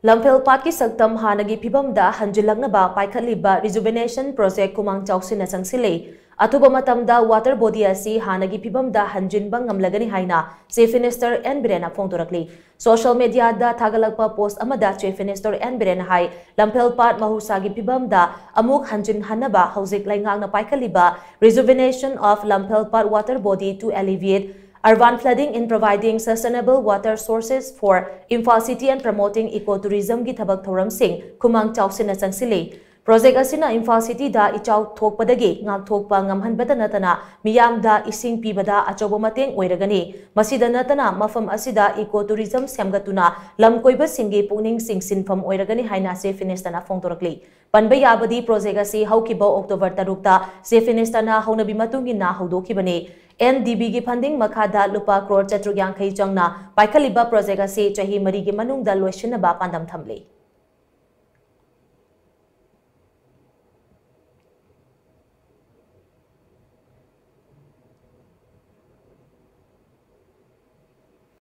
Lamphelpat ki saktam hanagi Phivam Da Hanjinba paikhatliba Rejuvenation Project khumang chaoshilli changsile Athuba Matam da water body asi hanagi Phivam Da Hanjinba Ngamlagani haina Chief Minister N Biren phongdorakli. Social media da thagalakpa post amada Chief Minister N Biren hai Lamphelpat Mahousa gi Phivam Da amuk hanjin hanaba hauzik laingangna paikhatliba rejuvenation of Lamphelpat water body to alleviate urban flooding in providing sustainable water sources for Imphal City and promoting ecotourism gi thabak thoram sing khumang chaoshilli changsile. Project asina Imphal City da ichau thokpadagi ngak thokpa ngamhanbata natana miyam da ising pibada achobo mateng oiragani. Masida natana mafam asida ecotourism semgatuna lamkoiba singi pungning singsinfam oiragani haina Chief Minister na phongdorakli. Panba yabadi project asi haukiba October 3 ta Chief Minister na haunabi matungi na haudokibani. NDB की funding मखादा लुपा crore 4 यांखई चंगना पाइखलिबा project असे चाही मरी के मनुंग दा लोइसिनबा पांदम थमले।